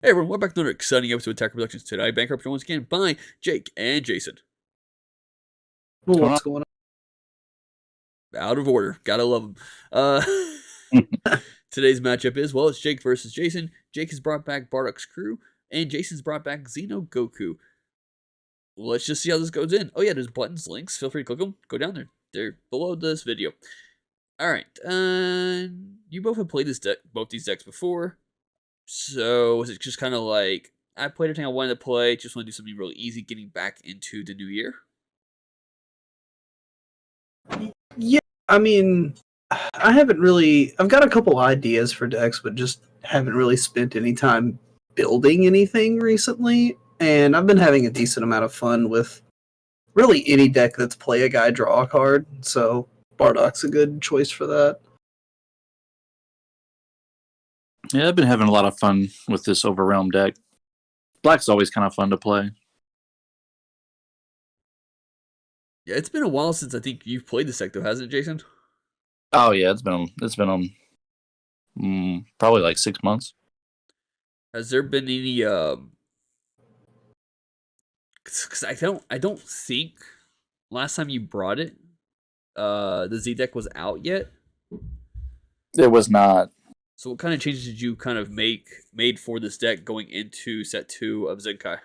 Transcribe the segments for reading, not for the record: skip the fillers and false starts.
Hey everyone, welcome back to another exciting episode of Attack Productions. Today, Bankrupt once again by Jake and Jason. What's What's going Out of order, gotta love them. Today's matchup is, well, it's Jake versus Jason. Jake has brought back Bardock's crew, and Jason's brought back Xeno Goku. Let's just see how this goes in. Oh yeah, there's buttons, links. Feel free to click them. Go down there. They're below this video. Alright, you both have played both these decks before. So was it just kind of like, I played everything I wanted to play, just want to do something really easy getting back into the new year? on? Yeah, I mean, I've got a couple ideas for decks, but just haven't really spent any time building anything recently. And I've been having a decent amount of fun with really any deck that's play a guy, draw a card. So Bardock's a good choice for that. Yeah, I've been having a lot of fun with this Overrealm deck. Black's always kind of fun to play. Yeah, it's been a while since I think you've played this deck, though, hasn't it, Jason? Oh yeah, it's been probably like 6 months. Has there been any? Because I don't think last time you brought it, the Z deck was out yet. It was not. So what kind of changes did you kind of made for this deck going into set 2 of Zenkai?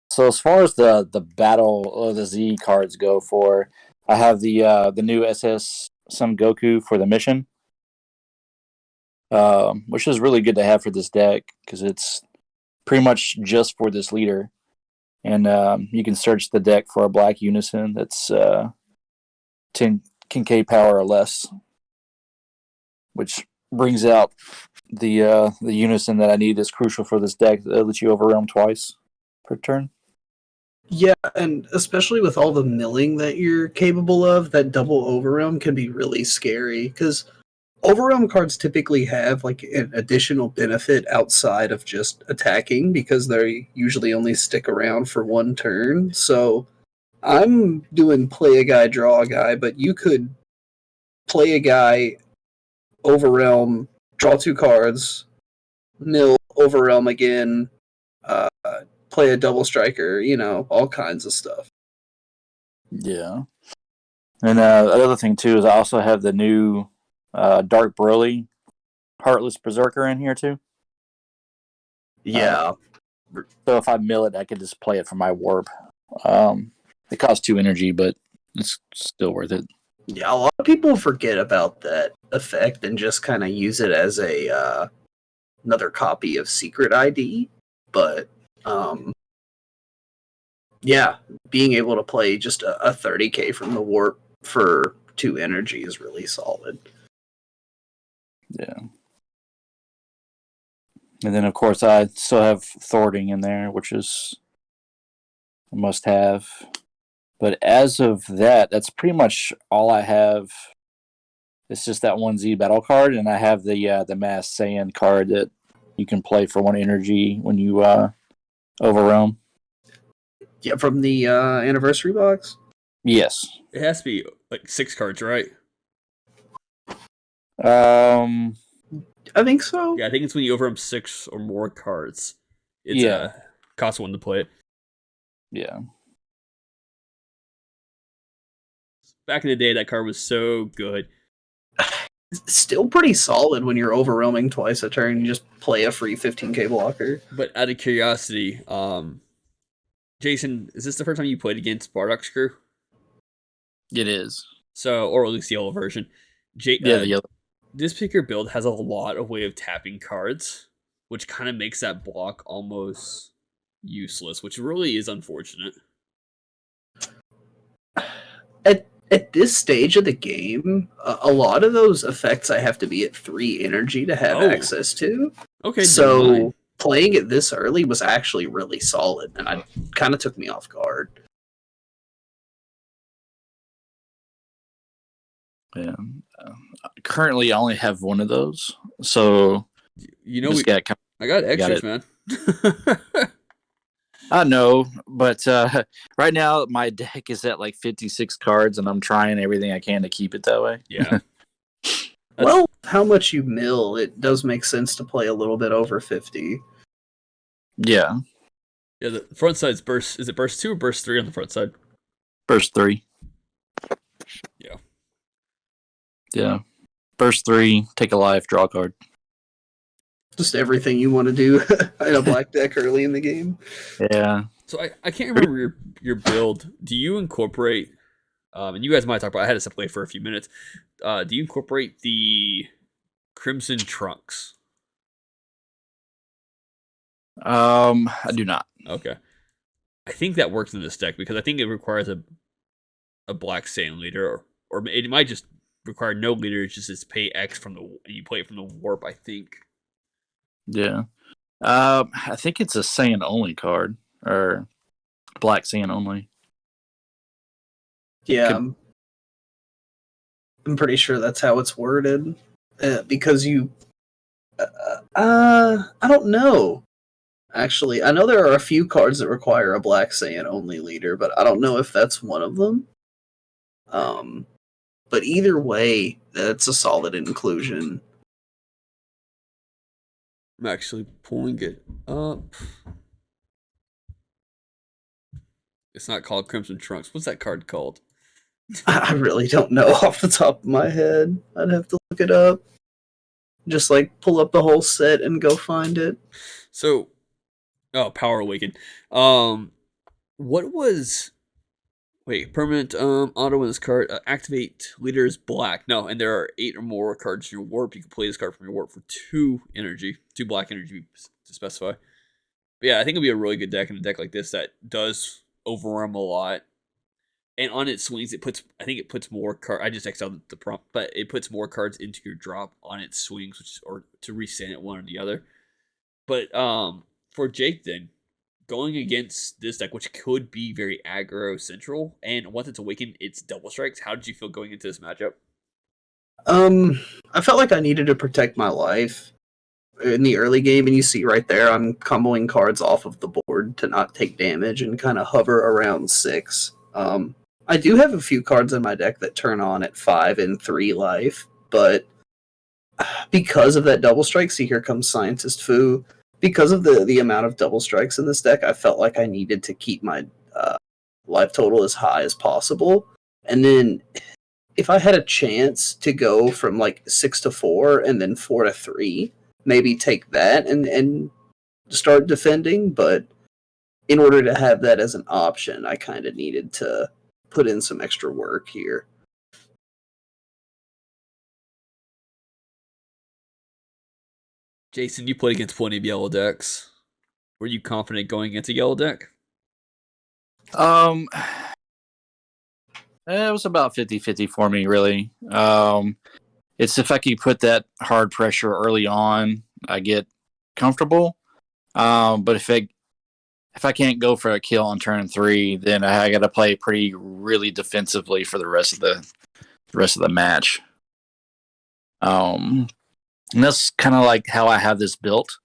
So as far as the battle or the Z cards go, for I have the new SS Son Goku for the mission, which is really good to have for this deck because it's pretty much just for this leader, and you can search the deck for a black unison that's 10k power or less, which brings out the unison that I need is crucial for this deck that lets you overrealm twice per turn. Yeah, and especially with all the milling that you're capable of, that double overrealm can be really scary because overrealm cards typically have like an additional benefit outside of just attacking because they usually only stick around for one turn. So I'm doing play a guy, draw a guy, but you could play a guy, overrealm, draw 2 cards, mill, overrealm again, play a double striker, all kinds of stuff. Yeah. And another thing, too, is I also have the new Dark Broly Heartless Berserker in here, too. Yeah. So if I mill it, I could just play it for my warp. It costs 2 energy, but it's still worth it. Yeah, a lot of people forget about that effect and just kind of use it as a another copy of Secret ID. But yeah, being able to play just a 30k from the warp for 2 energy is really solid. Yeah. And then, of course, I still have Thwarting in there, which is a must-have. But as of that, that's pretty much all I have. It's just that 1Z battle card, and I have the Mass Saiyan card that you can play for 1 energy when you overrealm. Yeah, from the anniversary box? Yes. It has to be like 6 cards, right? I think so. Yeah, I think it's when you overrealm 6 or more cards. It's costs 1 to play it. Yeah. Back in the day, that card was so good. Still pretty solid when you're overwhelming twice a turn. You just play a free 15k blocker. But out of curiosity, Jason, is this the first time you played against Bardock's crew? It is. So, or at least the yellow version. The yellow. This particular build has a lot of way of tapping cards, which kind of makes that block almost useless, which really is unfortunate. At this stage of the game, a lot of those effects I have to be at 3 energy to have access to. Okay, so playing it this early was actually really solid, and it kind of took me off guard. Yeah. Currently, I only have 1 of those, so I got extras, man. I know, but right now my deck is at like 56 cards, and I'm trying everything I can to keep it that way. Yeah. Well, how much you mill, it does make sense to play a little bit over 50. Yeah, Yeah, the front side's burst. Is it burst 2 or burst 3 on the front side? burst 3. Yeah. Yeah, burst 3. Take a life, draw a card. Just everything you want to do in a black deck early in the game. Yeah. So I can't remember your build. Do you incorporate? And you guys might talk about. I had to step away for a few minutes. Do you incorporate the Crimson Trunks? I do not. Okay. I think that works in this deck because I think it requires a black sand leader, or it might just require no leader. It's just it's pay X from the and you play it from the warp. I think. Yeah. I think it's a sand only card or black sand only. Yeah, I'm pretty sure that's how it's worded. Because you, I don't know. Actually, I know there are a few cards that require a black sand only leader, but I don't know if that's one of them. But either way, that's a solid inclusion. I'm actually pulling it up. It's not called Crimson Trunks. What's that card called? I really don't know off the top of my head. I'd have to look it up. Just like pull up the whole set and go find it. So, Power Awaken. What was? Wait, permanent auto in this card. Activate leader's black. No, and there are 8 or more cards in your warp. You can play this card from your warp for 2 energy, 2 black energy to specify. But yeah, I think it'd be a really good deck in a deck like this that does overwhelm a lot. And on its swings, I think it puts more cards. I just exiled the prompt, but it puts more cards into your drop on its swings, or to resend it one or the other. But for Jake, then going against this deck, which could be very aggro central, and once it's awakened, it's double strikes. How did you feel going into this matchup? I felt like I needed to protect my life in the early game, and you see right there, I'm comboing cards off of the board to not take damage and kind of hover around 6. I do have a few cards in my deck that turn on at 5 and 3 life, but because of that double strike, see, here comes Scientist Fu. Because of the amount of double strikes in this deck, I felt like I needed to keep my life total as high as possible. And then if I had a chance to go from like 6 to 4 and then 4 to 3, maybe take that and start defending. But in order to have that as an option, I kind of needed to put in some extra work here. Jason, you played against plenty of yellow decks. Were you confident going against a yellow deck? It was about 50-50 for me, really. It's if I can put that hard pressure early on, I get comfortable. But if I can't go for a kill on turn 3, then I got to play really defensively for the rest of the match. And that's kind of like how I have this built.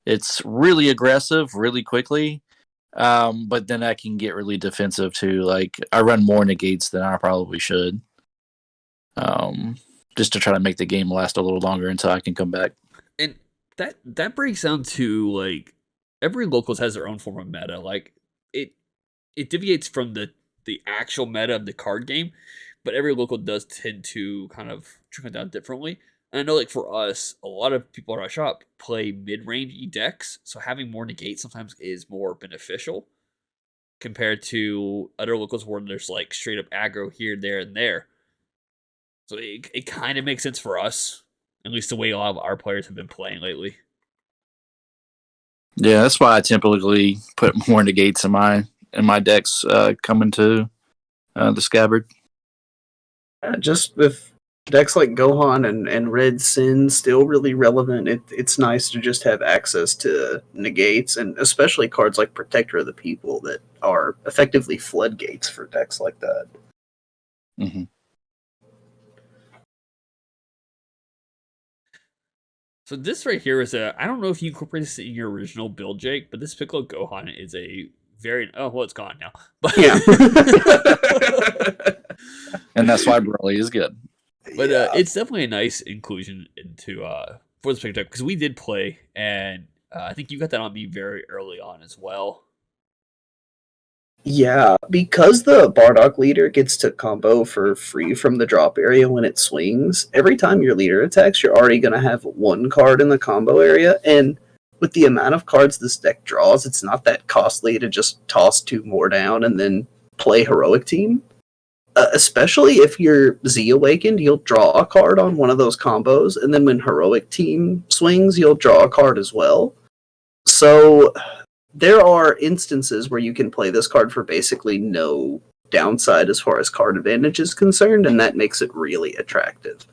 It's really aggressive, really quickly, but then I can get really defensive too. Like I run more negates than I probably should, just to try to make the game last a little longer until I can come back. And that breaks down to like every locals has their own form of meta. Like it deviates from the actual meta of the card game, but every local does tend to kind of trickle down differently. And I know, like, for us, a lot of people at our shop play mid-range decks, so having more negate sometimes is more beneficial compared to other locals where there's, like, straight-up aggro here, there, and there. So it kind of makes sense for us, at least the way a lot of our players have been playing lately. Yeah, that's why I typically put more negates in my decks coming to the Scabbard. Just with decks like Gohan and Red Sin still really relevant, it's nice to just have access to negates, and especially cards like Protector of the People that are effectively floodgates for decks like that. Mm-hmm. So this right here is I don't know if you incorporated this in your original build, Jake, but this Piccolo Gohan is a very, it's gone now. But Yeah. And that's why Broly is good. But it's definitely a nice inclusion into for this picture because we did play, and I think you got that on me very early on as well. Yeah, because the Bardock leader gets to combo for free from the drop area when it swings, every time your leader attacks, you're already going to have one card in the combo area, and with the amount of cards this deck draws, it's not that costly to just toss two more down and then play Heroic Team. Especially if you're Z Awakened, you'll draw a card on one of those combos, and then when Heroic Team swings, you'll draw a card as well. So there are instances where you can play this card for basically no downside as far as card advantage is concerned, and that makes it really attractive.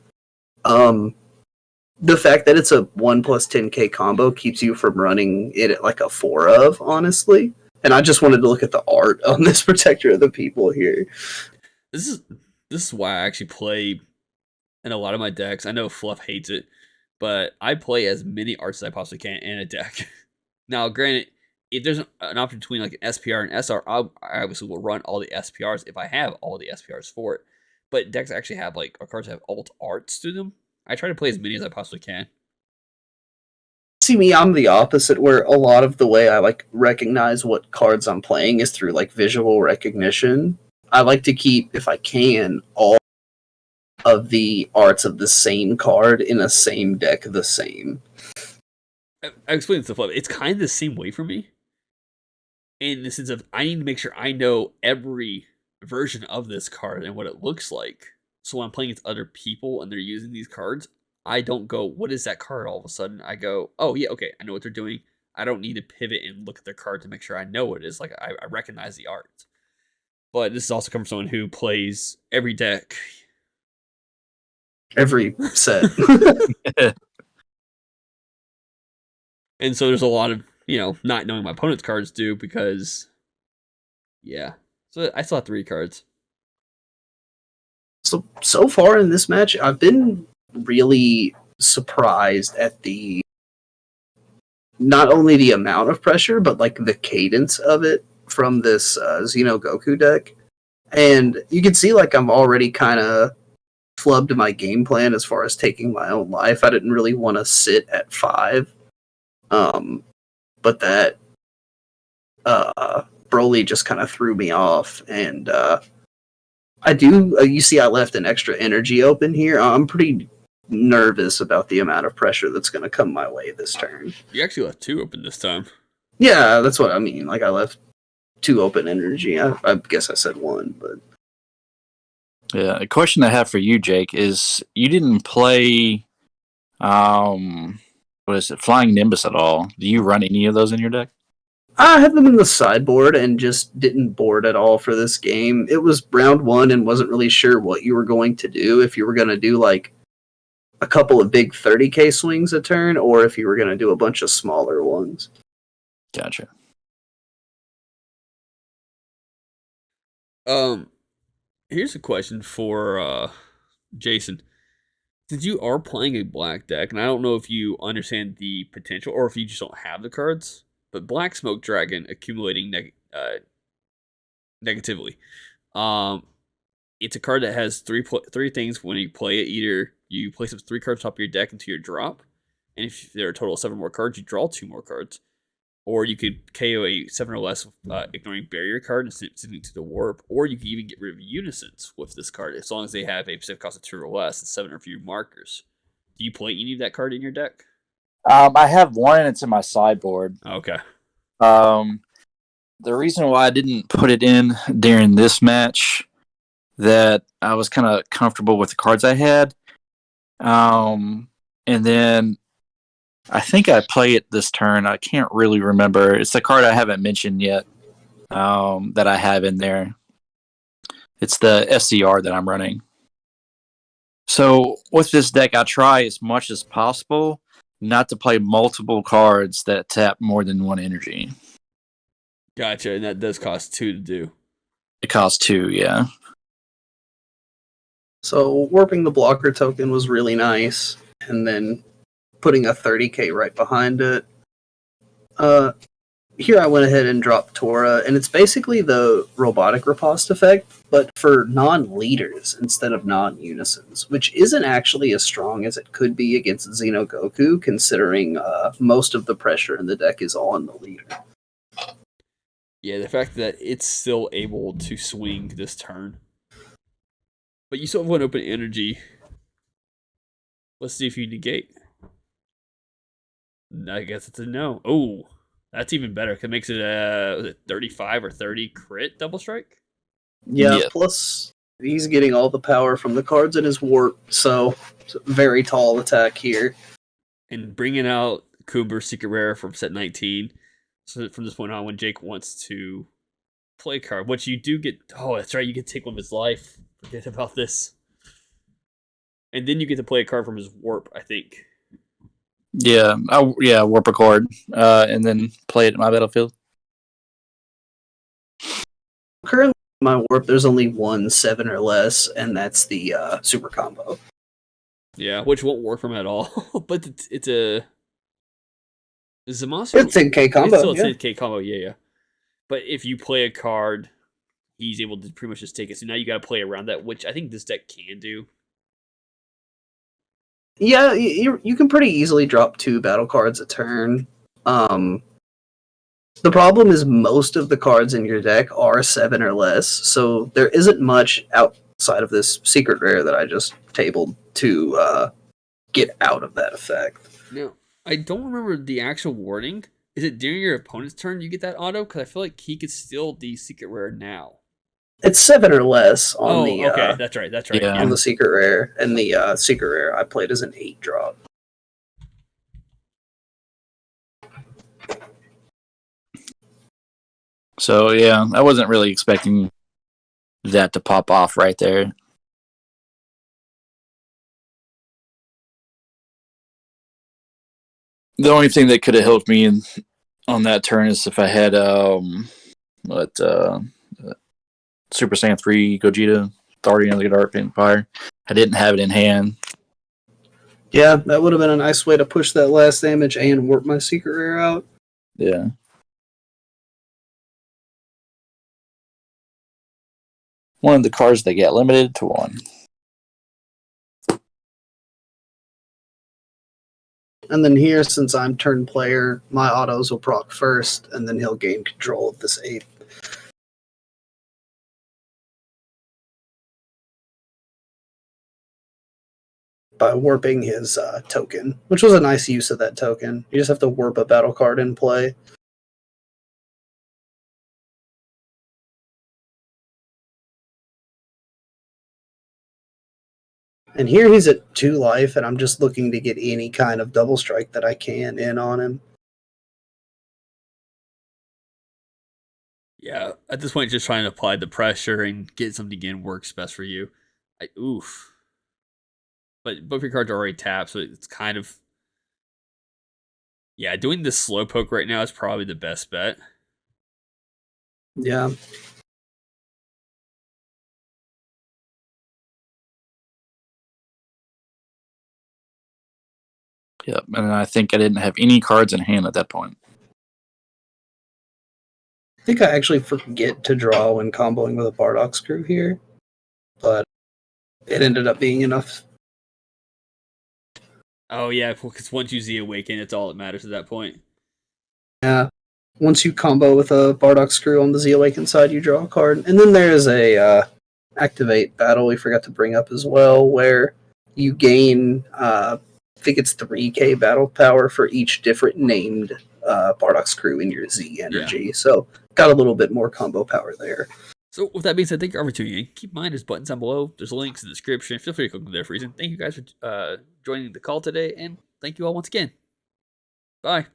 The fact that it's a 1 plus 10k combo keeps you from running it at like a 4 of, honestly. And I just wanted to look at the art on this Protector of the People here. This is why I actually play in a lot of my decks. I know Fluff hates it, but I play as many arts as I possibly can in a deck. Now, granted, if there's an option between like an SPR and SR, I obviously will run all the SPRs if I have all the SPRs for it. But decks actually have like, or cards have alt arts to them. I try to play as many as I possibly can. See me, I'm the opposite, where a lot of the way I like recognize what cards I'm playing is through like visual recognition. I like to keep, if I can, all of the arts of the same card in a same deck the same. I explained to Fluff. It's kind of the same way for me. In the sense of, I need to make sure I know every version of this card and what it looks like. So when I'm playing against other people and they're using these cards, I don't go, what is that card all of a sudden? I go, oh yeah, okay, I know what they're doing. I don't need to pivot and look at their card to make sure I know what it is. Like, I recognize the art. But this is also coming from someone who plays every deck. Every set. And so there's a lot of, not knowing my opponent's cards do because, yeah. So I still have 3 cards. So far in this match, I've been really surprised at not only the amount of pressure, but like the cadence of it from this Xeno Goku deck. And you can see like I'm already kind of flubbed my game plan as far as taking my own life. I didn't really want to sit at 5. But that Broly just kind of threw me off, and you see I left an extra energy open here. I'm pretty nervous about the amount of pressure that's going to come my way this turn. You actually left 2 open this time. Yeah, that's what I mean. Like, I left 2 open energy. I guess I said 1, but... Yeah, a question I have for you, Jake, is you didn't play, Flying Nimbus at all. Do you run any of those in your deck? I had them in the sideboard and just didn't board at all for this game. It was round 1 and wasn't really sure what you were going to do. If you were going to do like a couple of big 30k swings a turn, or if you were going to do a bunch of smaller ones. Gotcha. Here's a question for Jason. Since you are playing a black deck, and I don't know if you understand the potential or if you just don't have the cards, but Black Smoke Dragon accumulating negatively. It's a card that has three things when you play it. Either you place up 3 cards top of your deck into your drop, and if there are a total of 7 more cards, you draw 2 more cards. Or you could KO a 7 or less ignoring barrier card and sending to the warp. Or you can even get rid of Unisons with this card, as long as they have a specific cost of 2 or less and 7 or fewer markers. Do you play any of that card in your deck? I have 1 and it's in my sideboard. Okay. The reason why I didn't put it in during this match, that I was kind of comfortable with the cards I had. And then I think I play it this turn. I can't really remember. It's the card I haven't mentioned yet that I have in there. It's the SCR that I'm running. So with this deck, I try as much as possible not to play multiple cards that tap more than 1 energy. Gotcha, and that does cost 2 to do. It costs 2, yeah. So warping the blocker token was really nice, and then putting a 30k right behind it. here I went ahead and dropped Tora, and it's basically the robotic riposte effect, but for non-leaders instead of non-unisons, which isn't actually as strong as it could be against Xeno Goku, considering most of the pressure in the deck is on the leader. Yeah, the fact that it's still able to swing this turn. But you still have one open energy. Let's see if you negate. I guess it's a no. Oh, that's even better. It makes it a 35 or 30 crit double strike. Yeah, plus he's getting all the power from the cards in his warp, so it's a very tall attack here. And bringing out Cooper's Secret Rare from set 19. So from this point on, when Jake wants to play a card, which you do get... Oh, that's right, you get to take one of his life. Forget about this. And then you get to play a card from his warp, I think. Yeah, warp a card, and then play it in my battlefield. Currently, in my warp, there's only one 7 or less, and that's the super combo. Yeah, which won't work from at all. But it's a... Is the monster? It's 10k combo. It's still a 10k combo, yeah. But if you play a card, he's able to pretty much just take it. So now you got to play around that, which I think this deck can do. Yeah, you can pretty easily drop 2 battle cards a turn. The problem is most of the cards in your deck are 7 or less, so there isn't much outside of this secret rare that I just tabled to get out of that effect. Now, I don't remember the actual wording. Is it during your opponent's turn you get that auto? Because I feel like he could steal the secret rare now. It's 7 or less on the okay, that's right. Yeah. on the secret rare, and the secret rare I played as an 8 drop. So yeah, I wasn't really expecting that to pop off right there. The only thing that could have helped me on that turn is if I had Super Saiyan 3 Gogeta Authority of the Dark Empire. I didn't have it in hand. Yeah, that would have been a nice way to push that last damage and warp my secret rare out. Yeah. One of the cards that get limited to 1. And then here, since I'm turn player, my autos will proc first, and then he'll gain control of this 8. By warping his token, which was a nice use of that token. You just have to warp a battle card in play. And here he's at 2 life, and I'm just looking to get any kind of double strike that I can in on him. Yeah, at this point, just trying to apply the pressure and get something in works best for you. Oof. But both your cards are already tapped, so it's kind of... Yeah, doing this Slowpoke right now is probably the best bet. Yeah. Yep, and I think I didn't have any cards in hand at that point. I think I actually forget to draw when comboing with a Bardock screw here, but it ended up being enough. Oh, yeah, because once you Z Awaken, it's all that matters at that point. Yeah. Once you combo with a Bardock screw on the Z Awaken side, you draw a card. And then there's a activate battle we forgot to bring up as well, where you gain, I think it's 3k battle power for each different named Bardock screw in your Z energy. Yeah. So got a little bit more combo power there. So with that being said, thank you all for tuning in. Keep in mind, there's buttons down below. There's links in the description. Feel free to click them there for a reason. Thank you guys for joining the call today, and thank you all once again. Bye.